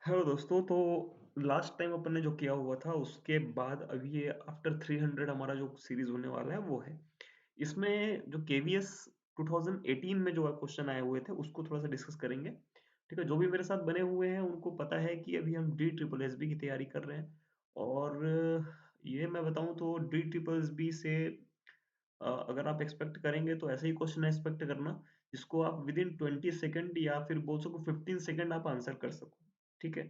Hello दोस्तों, तो last time अपन ने जो किया हुआ था उसके बाद अभी ये आफ्टर 300 हमारा जो सीरीज होने वाला है वो है। इसमें जो केवीएस 2018 में जो क्वेश्चन आए हुए थे उसको थोड़ा सा डिस्कस करेंगे। ठीक है, जो भी मेरे साथ बने हुए हैं उनको पता है कि अभी हम डी ट्रिपल एस बी की तैयारी कर रहे हैं। और ये मैं बताऊं तो डी ट्रिपल एस बी से अगर आप एक्सपेक्ट करेंगे तो ऐसे ही क्वेश्चन एक्सपेक्ट करना जिसको आप विद इन 20 सेकंड या फिर बोल सको 15 सेकंड आप आंसर कर सको। ठीक है,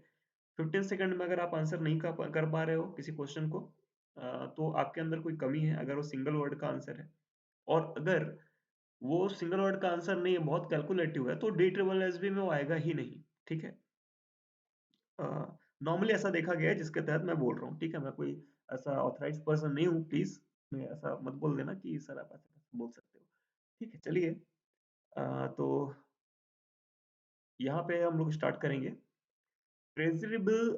15 सेकंड में अगर आप आंसर नहीं कर पा रहे हो किसी क्वेश्चन को, तो आपके अंदर कोई कमी है अगर वो सिंगल वर्ड का आंसर है। और अगर वो सिंगल वर्ड का आंसर नहीं है, बहुत कैलकुलेटिव है, तो डी ट्रिपल एस बी में वो आएगा ही नहीं। ठीक है, नॉर्मली ऐसा देखा गया है जिसके तहत मैं बोल रहा हूँ। ठीक है, मैं कोई ऐसा ऑथराइज पर्सन नहीं हूँ, प्लीज मैं ऐसा मत बोल देना कि सर आप ऐसा कैसे बोल सकते हो। ठीक है, चलिए। तो यहाँ पे हम लोग स्टार्ट करेंगे। ट्रेजरेबल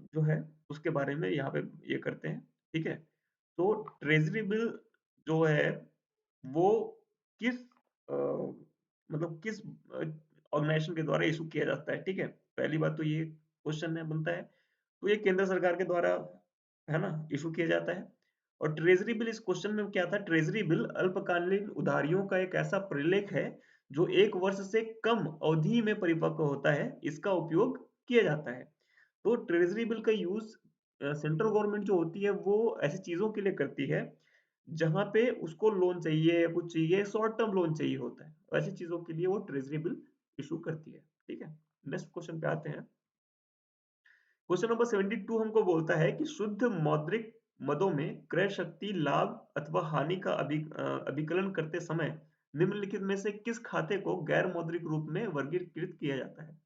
जो है उसके बारे में यहाँ पे ये करते हैं। ठीक है, तो ट्रेजरेबल जो है वो किस मतलब किस ऑर्गेनाइजेशन के द्वारा इशू किया जाता है। ठीक है, पहली बात तो ये क्वेश्चन है बनता है, तो ये केंद्र सरकार के द्वारा है ना इशू किया जाता है। और ट्रेजरी बिल, इस क्वेश्चन में क्या था, ट्रेजरी बिल अल्पकालीन उधारियों का एक ऐसा प्रलेख है जो 1 वर्ष से कम अवधि में परिपक्व होता है, इसका उपयोग किया जाता है। तो ट्रेजरी बिल का यूज सेंट्रल गवर्नमेंट जो होती है वो ऐसी चीजों के लिए करती है जहां पे उसको लोन चाहिए या कुछ चाहिए, शॉर्ट टर्म लोन चाहिए होता है, ऐसी चीजों के लिए वो ट्रेजरी बिल इशू करती है। ठीक है, नेक्स्ट क्वेश्चन पे आते हैं। क्वेश्चन नंबर 72 हमको बोलता है कि शुद्ध मौद्रिक मदों में क्रय शक्ति लाभ अथवा हानि का अभिकलन करते समय निम्नलिखित में से किस खाते को गैर मौद्रिक रूप में वर्गीकृत किया जाता है।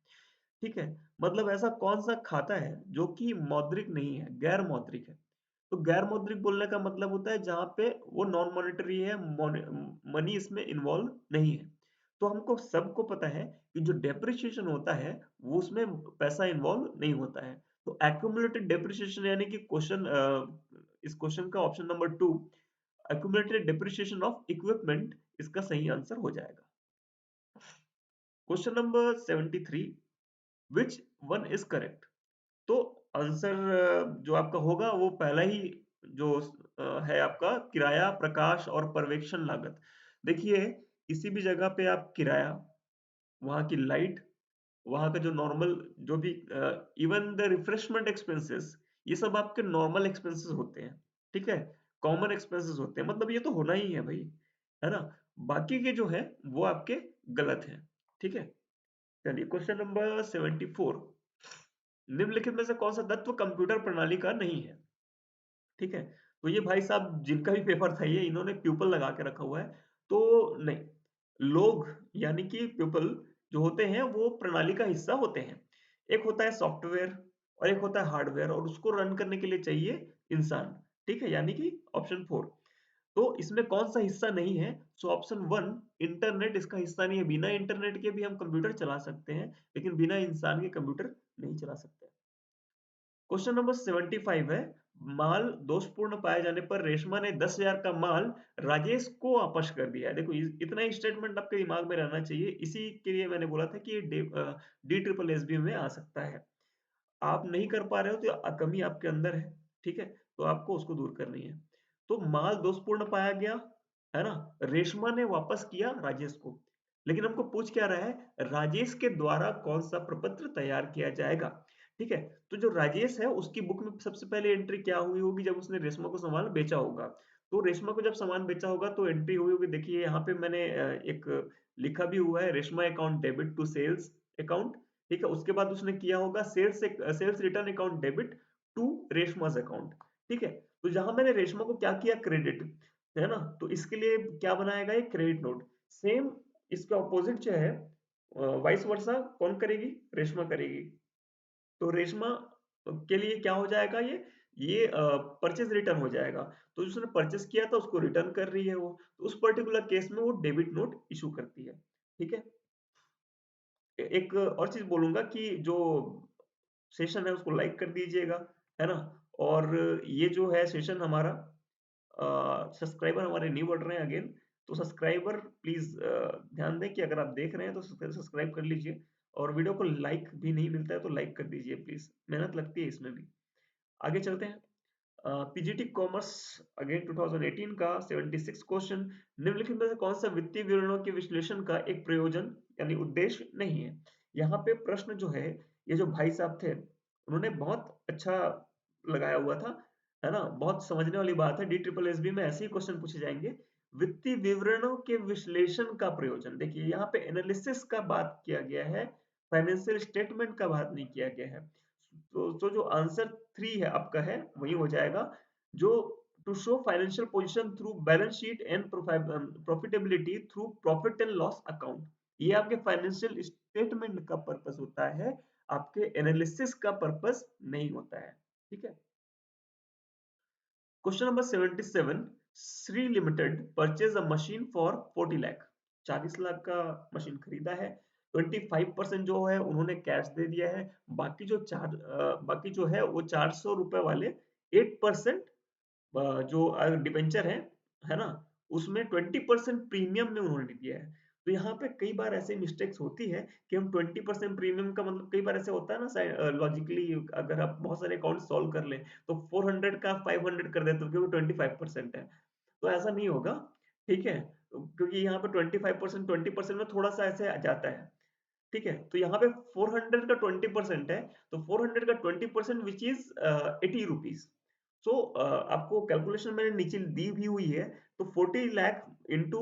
ठीक है, मतलब ऐसा कौन सा खाता है जो कि मौद्रिक नहीं है, गैर मौद्रिक है। तो गैर मौद्रिक बोलने का मतलब होता है जहां पे वो नॉन मॉनेटरी है, मनी इसमें इन्वॉल्व नहीं है। तो हमको सबको पता है कि जो डेप्रिसिएशन होता है वो उसमें पैसा इन्वॉल्व नहीं होता है। तो एक्यूमुलेटेड डेप्रिसिएशन यानी कि क्वेश्चन, इस क्वेश्चन का option number 2, accumulated depreciation of equipment, इसका सही आंसर हो जाएगा। Question number 73, which one is correct. तो आंसर जो आपका होगा वो पहला ही जो है आपका किराया, प्रकाश और पर्यवेक्षण लागत। देखिए, किसी भी जगह पे आप किराया, वहाँ की लाइट, वहाँ का जो नॉर्मल जो भी इवन द रिफ्रेशमेंट एक्सपेंसेस, ये सब आपके नॉर्मल एक्सपेंसेस होते हैं। ठीक है, कॉमन एक्सपेंसेस होते हैं, मतलब ये तो होना ही है भाई, है ना। बाकी के जो है वो आपके गलत हैं। ठीक है, चलिए क्वेश्चन नंबर 74, निम्नलिखित में से कौन सा तत्व कंप्यूटर प्रणाली का नहीं है। ठीक है, तो ये भाई साहब जिनका भी पेपर था ये इन्होंने प्यूपल लगा के रखा हुआ है। तो नहीं, लोग यानी कि पीपल जो होते हैं वो प्रणाली का हिस्सा होते हैं। एक होता है सॉफ्टवेयर और एक होता है हार्डवेयर, और उसको रन करने के लिए चाहिए इंसान। ठीक है, यानी कि ऑप्शन 4। तो इसमें कौन सा हिस्सा नहीं है, सो ऑप्शन 1, इंटरनेट इसका हिस्सा नहीं है। बिना इंटरनेट के भी हम कंप्यूटर चला सकते हैं, लेकिन बिना इंसान के कंप्यूटर नहीं चला सकते। क्वेश्चन नंबर 75 है, माल दोषपूर्ण पाए जाने पर रेशमा ने 10,000 का माल राजेश को वापस कर दिया है। देखो इतना ही स्टेटमेंट आपके दिमाग में रहना चाहिए, इसी के लिए मैंने बोला था कि डी ट्रिपल एस बी में आ सकता है। आप नहीं कर पा रहे हो तो कमी आपके अंदर है। ठीक है, तो आपको उसको दूर करनी है। तो माल दोषपूर्ण पाया गया, है ना, रेशमा ने वापस किया राजेश को, लेकिन हमको पूछ क्या रहा है, राजेश के द्वारा कौन सा प्रपत्र तैयार किया जाएगा। ठीक है, तो जो राजेश है उसकी बुक में सबसे पहले एंट्री क्या हुई होगी, जब उसने रेशमा को सामान बेचा होगा। तो रेशमा को जब सामान बेचा होगा तो एंट्री हुई होगी, देखिए यहाँ पे मैंने एक लिखा भी हुआ है, Reshma account debit to sales account. ठीक है, उसके बाद उसने किया होगा sales return account debit to Reshma's account. ठीक है, तो जहां मैंने रेशमा को क्या किया, क्रेडिट, है ना, तो इसके लिए क्या बनाएगा, एक क्रेडिट नोट। सेम इसका ऑपोजिट जो है, वाइस वर्सा कौन करेगी, रेशमा करेगी। तो रेशमा के लिए क्या हो जाएगा, ये परचेज रिटर्न हो जाएगा। तो जिसने परचेज किया था उसको रिटर्न कर रही है वो, तो उस पर्टिकुलर केस में वो डेबिट नोट इशू करती है। ठीक है, एक और चीज बोलूंगा कि जो सेशन है उसको लाइक कर दीजिएगा, है ना। और ये जो है सेशन हमारा, सब्सक्राइबर हमारे नहीं बढ़ रहे हैं अगेन, तो सब्सक्राइबर प्लीज ध्यान दें कि अगर आप देख रहे हैं तो सब्सक्राइब कर लीजिए। और वीडियो को लाइक भी नहीं मिलता है तो लाइक कर दीजिए प्लीज, मेहनत लगती है इसमें भी। आगे चलते हैं। पीजीटी कॉमर्स अगेन 2018 का 76 क्वेश्चन, निम्नलिखित में से कौन सा वित्तीय विवरणों के विश्लेषण का एक प्रयोजन यानी उद्देश्य नहीं है। यहाँ पे प्रश्न जो है, ये जो भाई साहब थे उन्होंने बहुत अच्छा लगाया हुआ था, है ना, बहुत समझने वाली बात है। डी ट्रिपल एस बी में ऐसे ही क्वेश्चन पूछे जाएंगे। वित्तीय विवरणों के विश्लेषण का प्रयोजन, देखिए यहाँ पे एनालिसिस का बात किया गया है, फाइनेंशियल स्टेटमेंट का बात नहीं किया गया है। तो जो आंसर 3 है आपका है वही हो जाएगा, जो to show financial position through balance sheet and profitability through profit and loss account. ये आपके फाइनेंशियल स्टेटमेंट का पर्पस होता है, आपके एनालिसिस का पर्पस नहीं होता है। ठीक है। Question number 77, Shri limited purchase a machine for 40 lakh, 40 lakh का मशीन खरीदा है। 25% जो है उन्होंने कैश दे दिया है, बाकी जो बाकी जो है वो 400 रुपए वाले 8% जो डिबेंचर है ना, उसमें 20% प्रीमियम में उन्होंने दिया है। तो यहाँ पे कई बार ऐसे मिस्टेक्स होती है कि हम 20% प्रीमियम का मतलब, कई बार ऐसे होता है ना लॉजिकली, अगर आप बहुत सारे अकाउंट सॉल्व कर लें तो 400 का 500 कर देते हो क्योंकि 25% है। तो ऐसा नहीं होगा, ठीक है, क्योंकि यहाँ पे 25% 20% में थोड़ा सा ऐसे आ जाता है। ठीक है, तो यहाँ पे 400 का 20% है, तो 400 का 20% विच इज 80 रुपीज। सो आपको कैलकुलेशन मैंने नीचे दी भी हुई है। तो 40 lakh into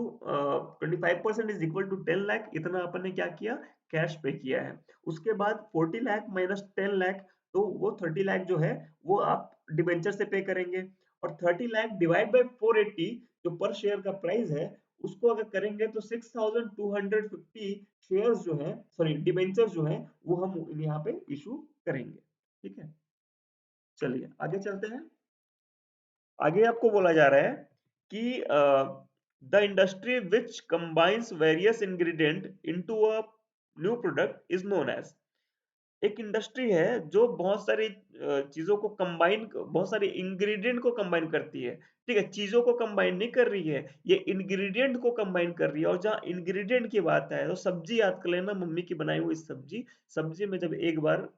25% is equal to 10 lakh, इतना अपन ने क्या किया, कैश पे किया है। उसके बाद 40 लाख माइनस 10 लाख, तो वो 30 लाख जो है वो आप डिबेंचर से पे करेंगे। और 30 लाख डिवाइड बाय 480 जो पर शेयर का प्राइस है, उसको अगर करेंगे तो 6250 शेयर्स जो है, सॉरी डिबेंचर जो है, वो हम यहाँ पे इशू करेंगे। ठीक है, चलिए आगे चलते हैं। आगे आपको बोला जा रहा है कि the industry which combines various ingredient into a new product is known as. एक इंडस्ट्री है जो बहुत सारी चीजों को कंबाइन, बहुत सारे इंग्रेडिएंट को कंबाइन करती है। ठीक है, चीजों को कंबाइन नहीं कर रही है, ये इंग्रेडिएंट को कंबाइन कर रही है। और जहाँ इंग्रेडिएंट की बात है तो सब्जी याद कर लेना, मम्मी की बनाई हुई सब्जी, सब्जी में जब एक बार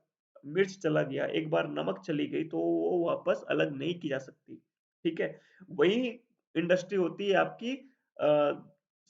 मिर्च चला गया, एक बार नमक चली गई, तो वो वापस अलग नहीं की जा सकती। ठीक है, वही इंडस्ट्री होती है आपकी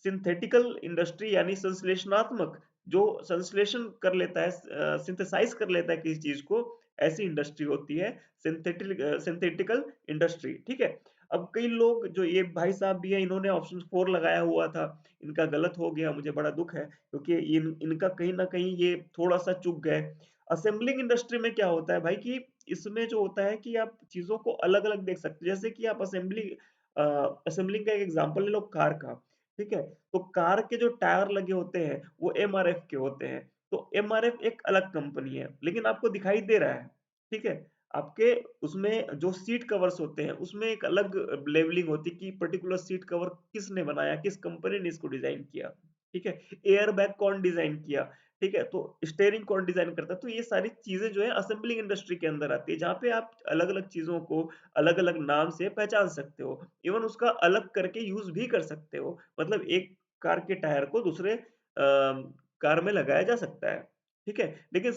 सिंथेटिकल इंडस्ट्री, यानी संश्लेषणात्मक, जो संश्लेषण कर लेता है, सिंथेसाइज कर लेता है किसी चीज को, ऐसी इंडस्ट्री होती है सिंथेटिकल इंडस्ट्री। ठीक है। अब कई लोग, जो ये भाई साहब भी है, इन्होंने ऑप्शन 4 लगाया हुआ था, इनका गलत हो गया, मुझे बड़ा दुख है, क्योंकि इनका कहीं ना कहीं ये थोड़ा सा चूक गए। असेंबलिंग इंडस्ट्री में क्या होता है भाई, कि इसमें जो होता है कि आप चीजों को अलग अलग देख सकते हैं। जैसे कि आप असेंबलिंग का एक एग्जांपल ले लो, कार का। ठीक है, तो कार के जो टायर लगे होते हैं वो एमआरएफ के होते हैं। तो एमआरएफ एक अलग कंपनी है, लेकिन आपको दिखाई दे रहा है। ठीक है, आपके उसमें जो सीट कवर्स होते हैं उसमें एक अलग लेवलिंग होती है कि पर्टिकुलर सीट कवर किसने बनाया, किस कंपनी ने इसको डिजाइन किया। ठीक है, एयर बैग कौन डिजाइन किया, ठीक है, तो स्टेयरिंग कौन डिजाइन करता है। तो ये सारी चीजें जो है असेंबलिंग इंडस्ट्री के अंदर आती है, जहाँ पे आप अलग अलग चीजों को अलग अलग नाम से पहचान सकते हो, इवन उसका अलग करके यूज भी कर सकते हो। मतलब एक कार के टायर को दूसरे कार में लगाया जा सकता है। ठीक है, लेकिन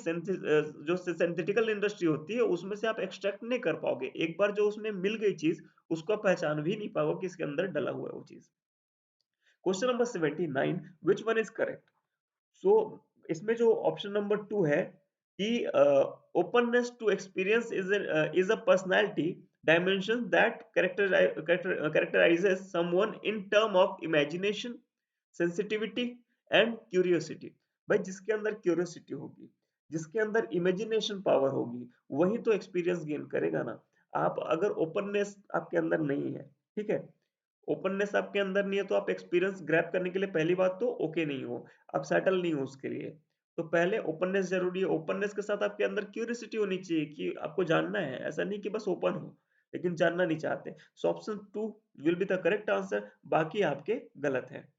जो सिंथेटिकल इंडस्ट्री होती है उसमें से आप एक्सट्रैक्ट नहीं कर पाओगे। एक बार जो उसमें मिल गई चीज, उसको आप पहचान भी नहीं पाओगे कि इसके अंदर डला हुआ है वो चीज। Question number 79, which one is correct. So इसमें जो ऑप्शन नंबर 2 है कि openness to experience is a personality dimension that characterizes someone in term of imagination, sensitivity and curiosity। भाई जिसके अंदर क्यूरियोसिटी होगी, जिसके अंदर इमेजिनेशन पावर होगी, वही तो एक्सपीरियंस गेन करेगा ना। आप अगर ओपननेस आपके अंदर नहीं है, ठीक है, ओपननेस आपके अंदर नहीं है, तो आप एक्सपीरियंस ग्रैब करने के लिए पहली बात तो ओके नहीं हो, आप सेटल नहीं हो उसके लिए। तो पहले ओपननेस जरूरी है। ओपननेस के साथ आपके अंदर क्यूरियोसिटी होनी चाहिए कि आपको जानना है, ऐसा नहीं कि बस ओपन हो लेकिन जानना नहीं चाहते। So option 2 will be the correct answer, बाकी आपके गलत है।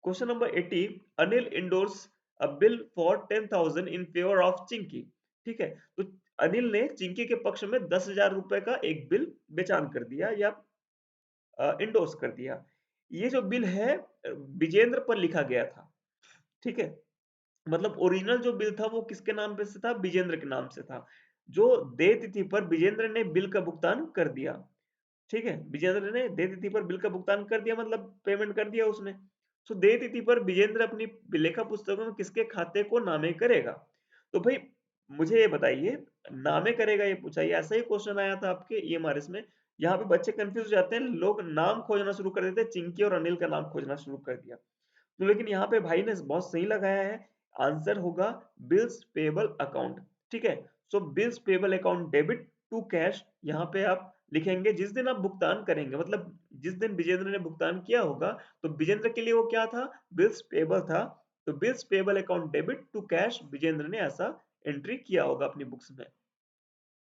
Question number 80, Anil endorse a bill for 10,000 in favour of Chinki. ठीक है, तो अनिल ने चिंकी के पक्ष में 10,000 रुपए का एक बिल बेचान कर दिया या इंडोर्स कर दिया। ये जो बिल है विजेंद्र पर लिखा गया था। ठीक है, मतलब ओरिजिनल जो बिल था वो किसके नाम पे से था, विजेंद्र के नाम से था। जो देय तिथि पर विजेंद्र ने बिल का भुगतान कर दिया, ठीक है, विजेंद्र ने देय तिथि पर बिल का भुगतान कर दिया, मतलब पेमेंट कर दिया उसने। तो देय तिथि पर विजेंद्र अपनी लेखा पुस्तकों में किसके खाते को नामे करेगा? तो भाई मुझे ये बताइए, नामे करेगा ये पूछा, ये ऐसा ही क्वेश्चन आया था आपके ईएमआरएस में। यहाँ पे बच्चे कंफ्यूज हो जाते हैं, लोग नाम खोजना शुरू कर देते हैं, चिंकी और अनिल का नाम खोजना शुरू कर दिया। तो लेकिन यहाँ पे भाई ने बहुत सही लगाया है, आंसर होगा बिल्स पेबल अकाउंट, ठीक है। So bills payable account debit to cash, यहाँ पे आप लिखेंगे जिस दिन आप भुगतान करेंगे, मतलब जिस दिन विजेंद्र ने भुगतान किया होगा, तो विजेंद्र के लिए वो क्या था, बिल्स पेबल था। तो bills payable account debit to cash, Vijendra ने ऐसा एंट्री किया होगा अपनी बुक्स में।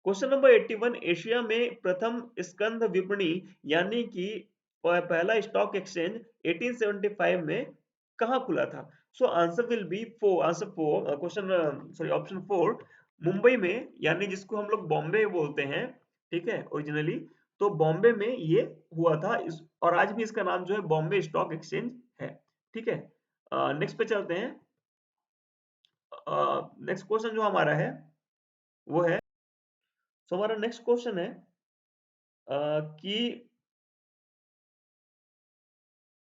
क्वेश्चन नंबर 81, एशिया में प्रथम स्कंद विपणि यानी कि पहला स्टॉक एक्सचेंज 1875 में कहाँ खुला था? So answer will be four, answer four, question sorry option four, Mumbai में, यानी जिसको हम लोग बॉम्बे बोलते हैं, ठीक है, ओरिजिनली। तो बॉम्बे में ये हुआ था और आज भी इसका नाम जो है बॉम्बे स्टॉक एक्सचेंज है, ठीक है। नेक्स्ट पे चलते हैं। नेक्स्ट क्वेश्चन जो हमारा है वो है, सो हमारा नेक्स्ट क्वेश्चन है कि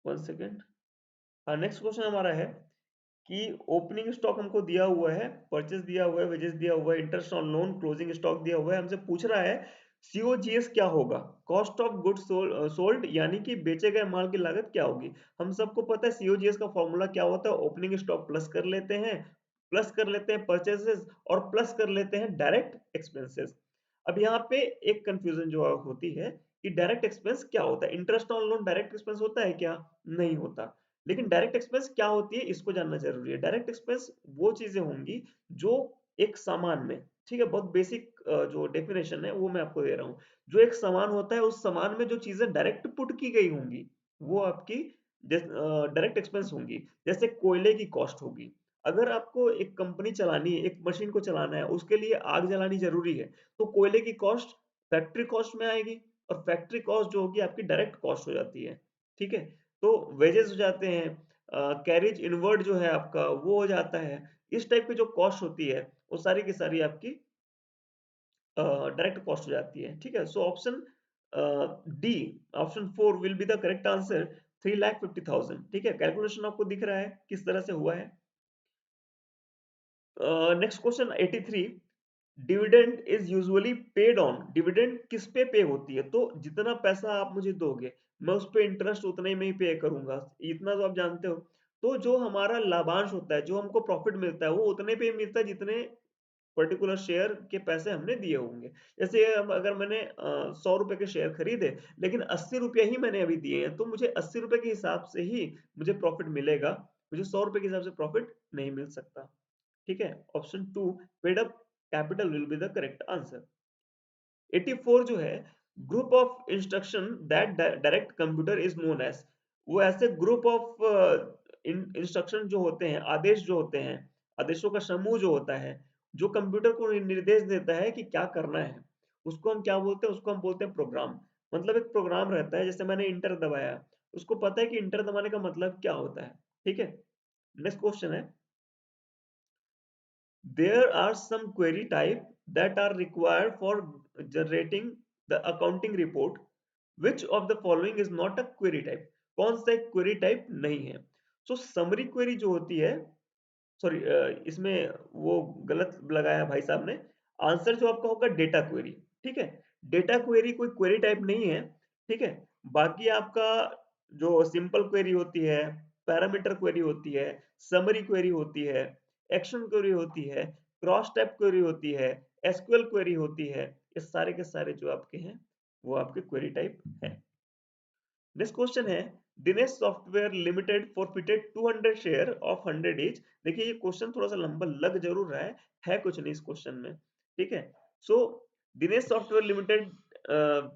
1 सेकेंड। हाँ, नेक्स्ट क्वेश्चन हमारा है कि ओपनिंग स्टॉक हमको दिया हुआ है, परचेस दिया हुआ है, वेजेस दिया हुआ है, interest on loan, closing stock दिया हुआ है, हमसे पूछ रहा है सीओजीएस क्या होगा, कॉस्ट ऑफ गुड्स सोल्ड, यानी कि बेचे गए माल की लागत क्या होगी। हम सबको पता है सीओजीएस का फॉर्मूला क्या होता है, ओपनिंग स्टॉक प्लस कर लेते हैं, प्लस कर लेते हैं परचेसेस, और प्लस कर लेते हैं डायरेक्ट एक्सपेंसेस। अब यहाँ पे एक कंफ्यूजन जो होती है कि डायरेक्ट एक्सपेंस क्या होता है, interest on loan direct expense होता है क्या? नहीं होता। लेकिन डायरेक्ट एक्सपेंस क्या होती है इसको जानना जरूरी है। डायरेक्ट एक्सपेंस वो चीजें होंगी जो एक सामान में, ठीक है, बहुत बेसिक जो डेफिनेशन है वो मैं आपको दे रहा हूँ। जो एक सामान होता है, उस सामान में जो चीजें डायरेक्ट पुट की गई होंगी वो आपकी डायरेक्ट एक्सपेंस होंगी। जैसे कोयले की कॉस्ट होगी। अगर आपको एक कंपनी चलानी है, एक मशीन को चलाना है, उसके लिए आग जलानी जरूरी है, तो कोयले की कॉस्ट फैक्ट्री कॉस्ट में आएगी, और फैक्ट्री कॉस्ट जो होगी आपकी डायरेक्ट कॉस्ट हो जाती है, ठीक है। तो वेजेस हो जाते हैं, कैरिज इनवर्ड जो है आपका वो हो जाता है। इस टाइप की जो कॉस्ट होती है वो सारी की सारी आपकी डायरेक्ट कॉस्ट हो जाती है, ठीक है। So option D, option four will be the correct answer, 3,50,000, ठीक है। कैलकुलेशन आपको दिख रहा है किस तरह से हुआ है। Next question 83, dividend is usually paid on, dividend किस पे पे होती है? तो जितना पैसा आप मुझे दोगे मैं उस पे इंटरेस्ट उतने में ही पे करूंगा, इतना तो आप जानते हो। तो जो हमारा लाभांश होता है, जो हमको प्रॉफिट मिलता है, वो उतने पे ही मिलता है जितने पर्टिकुलर शेयर के पैसे हमने दिए होंगे। जैसे अगर मैंने 100 रुपए के शेयर खरीदे, लेकिन 80 रुपये ही मैंने अभी दिए हैं, तो मुझे 80 रुपए के हिसाब से ही मुझे प्रॉफिट मिलेगा, मुझे 100 रुपए के हिसाब से प्रॉफिट नहीं मिल सकता, ठीक है। Option two, paid up capital will be the correct answer. 84 जो है, group of instruction that direct computer is known as, वो ऐसे ग्रुप ऑफ इंस्ट्रक्शन जो होते हैं, आदेश जो होते हैं, आदेशों का समूह जो होता है, जो कंप्यूटर को निर्देश देता है कि क्या करना है, उसको हम क्या बोलते हैं? उसको हम बोलते हैं प्रोग्राम। मतलब एक प्रोग्राम रहता है, जैसे मैंने इंटर दबाया, उसको पता है कि इंटर दबाने का मतलब क्या होता है, ठीक है। नेक्स्ट क्वेश्चन है, there are some query type that are required for generating the accounting report. Which of the following is not a query type? कौन सा एक query type नहीं है? So summary query जो होती है, सॉरी इसमें वो गलत लगाया भाई साहब ने। आंसर जो आपका होगा डेटा क्वेरी, ठीक है। डेटा क्वेरी कोई क्वेरी टाइप नहीं है, ठीक है। बाकी आपका जो सिंपल क्वेरी होती है, पैरामीटर क्वेरी होती है, समरी क्वेरी होती है, एक्शन क्वेरी होती है, क्रॉस टाइप क्वेरी होती है, एसक्यूएल क्वेरी होती है, ये सारे के सारे जो आपके हैं वो आपके क्वेरी टाइप है। नेक्स्ट क्वेश्चन है, Dinesh software limited forfeited 200 share of 100 each. देखिए ये क्वेश्चन थोड़ा सा लंबा लग जरूर रहा है कुछ नहीं इस क्वेश्चन में, ठीक है। सो दिनेश सॉफ्टवेयर लिमिटेड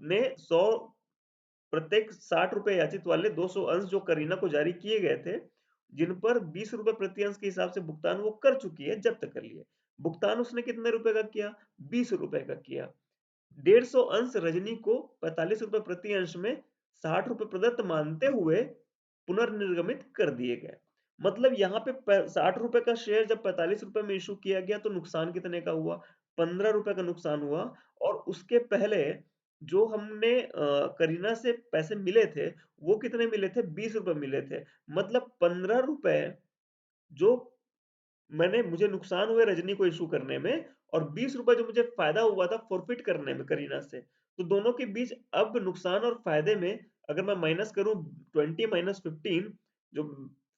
ने 100 प्रत्येक 60 रुपए याचित वाले 200 अंश जो करीना को जारी किए गए थे, जिन पर 20 रुपए प्रति अंश के हिसाब से भुगतान वो कर चुकी है, जब्त कर लिए। भुगतान उसने कितने रुपए का किया? 20 रुपए का किया। 150 अंश रजनी को 45 रुपए प्रति अंश में 60 रुपए प्रदत्त मानते हुए पुनर्निर्गमित कर दिए गए। मतलब यहाँ पे 60 रुपए का शेयर जब 45 रुपए में इशू किया गया तो नुकसान कितने का हुआ? 15 रुपए का नुकसान हुआ। और उसके पहले जो हमने करीना से पैसे मिले थे, वो कितने मिले थे? 20 रुपए मिले थे। मतलब 15 रुपए जो मुझे नुकसान हुए रजनी को इश्यू करने में, और 20 रुपए जो मुझे फायदा हुआ था फॉरफिट करने में करीना से। तो दोनों के बीच अब नुकसान और फायदे में अगर मैं माइनस करूं 20 माइनस 15, जो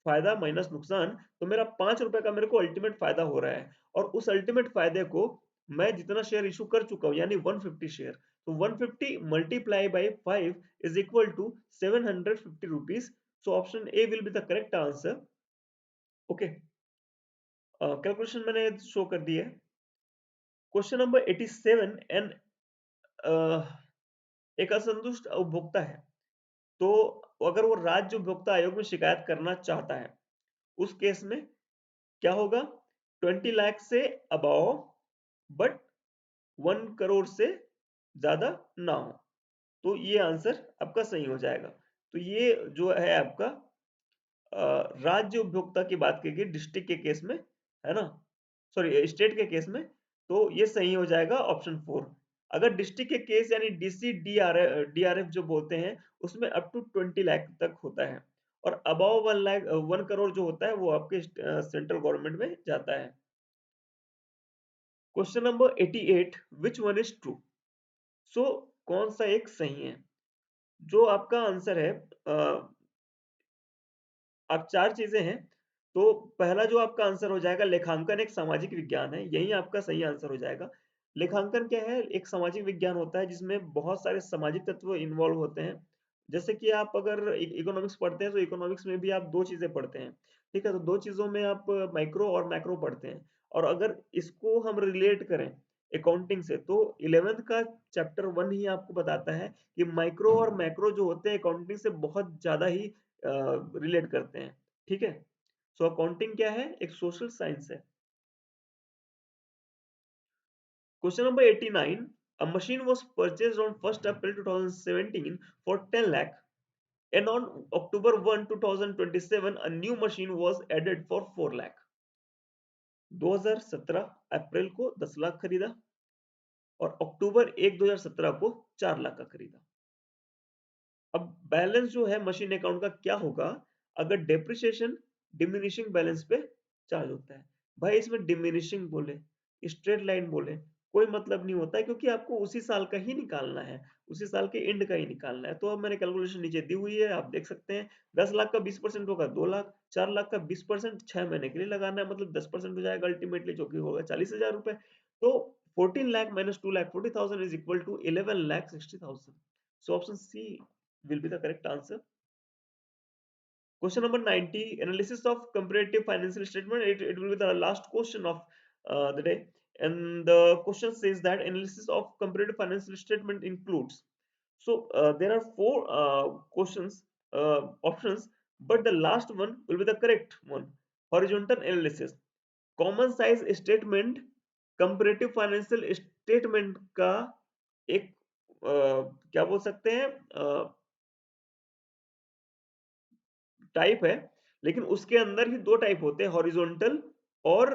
फायदा माइनस नुकसान, तो मेरा 5 रुपए का मेरे को अल्टीमेट फायदा हो रहा है। और उस अल्टीमेट फायदे को मैं जितना शेयर इशू कर चुका हूं यानी 150 शेयर, तो 150 multiply by 5 is equal to 750 rupees. So option A will be the correct answer. Okay, calculation मैंने शो कर दी है। क्वेश्चन नंबर 87, एन एक असंतुष्ट उपभोक्ता है, तो अगर वो राज्य उपभोक्ता आयोग में शिकायत करना चाहता है, उस केस में क्या होगा? 20 लाख से अबव बट 1 करोड़ से ज्यादा ना हो। तो ये आंसर आपका सही हो जाएगा। तो ये जो है आपका राज्य उपभोक्ता की बात की गई डिस्ट्रिक्ट के केस में, है ना? सॉरी, स्टेट के केस में। तो ये सही हो जाएगा ऑप्शन 4। अगर डिस्ट्रिक्ट के केस यानी डीसी डीआरएफ जो बोलते हैं, उसमें अप टू 20 लाख तक होता है। और अबव 1 करोड़ जो होता है वो आपके सेंट्रल गवर्नमेंट में जाता है। Question number 88, which one is true? So कौन सा एक सही है? जो आपका आंसर है, अब 4 चीजें हैं। तो पहला जो आपका आंसर हो जाएगा, लेखांकन एक सामाजिक विज्ञान है, यही आपका सही आंसर हो जाएगा। लेखांकन क्या है? एक सामाजिक विज्ञान होता है जिसमें बहुत सारे सामाजिक तत्व इन्वॉल्व होते हैं। जैसे कि आप अगर इकोनॉमिक्स पढ़ते हैं तो इकोनॉमिक्स में भी आप 2 चीजें पढ़ते हैं, ठीक है? तो 2 चीजों में आप माइक्रो और मैक्रो पढ़ते हैं। और अगर इसको हम रिलेट करें अकाउंटिंग से, तो 11th का चैप्टर 1 ही आपको बताता है कि माइक्रो और मैक्रो जो होते हैं अकाउंटिंग से बहुत ज्यादा ही रिलेट करते हैं, ठीक है? सो अकाउंटिंग क्या है? एक सोशल साइंस है। Question number 89, a machine was purchased on 1st April 2017 for 10 lakh, and on October 1, 2027 a new machine was added for 4 lakh। 2017 अप्रैल को 10 लाख खरीदा और अक्टूबर 1 2017 को 4 लाख का खरीदा। अब बैलेंस जो है मशीन अकाउंट का क्या होगा अगर डेप्रिसिएशन डिमिनिशिंग बैलेंस पे चार्ज होता है? भाई इसमें डिमिनिशिंग बोले, स्ट्रेट लाइन बोले, कोई मतलब नहीं होता है, क्योंकि आपको उसी साल का ही निकालना है, उसी साल के एंड का ही निकालना है। तो अब मैंने कैलकुलेशन नीचे दी हुई है, आप देख सकते हैं। 10 लाख का 20% होगा 2 लाख, 4 लाख का 20% 6 महीने के लिए लगाना है, मतलब 10% हो जाएगा अल्टीमेटली, जो कि होगा 40,000 रुपए। तो 14 lakh minus 2 lakh 40,000 is equal to 11 lakh 60,000। So option C will be the correct answer. Question number 90, analysis of comparative financial statement. It will be the last question of the day. And the question says that analysis of comparative financial statement includes. So there are 4 questions, options, but the last one will be the correct one. Horizontal analysis, common size statement, comparative financial statement का एक क्या बोल सकते हैं type है, लेकिन उसके अंदर ही 2 टाइप होते हैं, हॉरिजॉन्टल और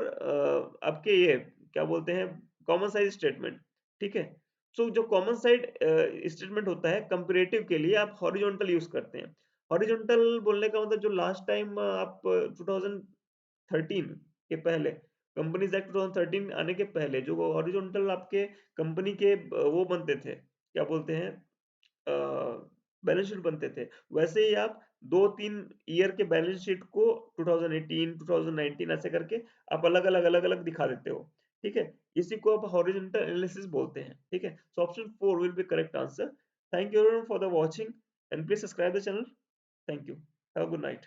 आपके ये क्या बोलते हैं, कॉमन साइज स्टेटमेंट, ठीक है? सो जो कॉमन साइड स्टेटमेंट होता है कंपैरेटिव के लिए आप हॉरिजॉन्टल यूज़ करते हैं। हॉरिजॉन्टल बोलने का मतलब जो लास्ट टाइम आप 2013 के पहले, कंपनीज एक्ट 2013 आने के पहले जो हॉरिजॉन्टल आपके कंपनी के वो बनते थे, क्या बोलते हैं, बैलेंस शीट बनते थे, वैसे ही आप 2-3 ईयर के बैलेंस शीट को 2018, 2019 ऐसे करके आप अलग-अलग दिखा देते हो, ठीक है? इसी को आप हॉरिजॉन्टल एनालिसिस बोलते हैं, ठीक है? So option 4 will be correct answer. Thank you everyone for the watching and please subscribe the channel. Thank you. Have a good night.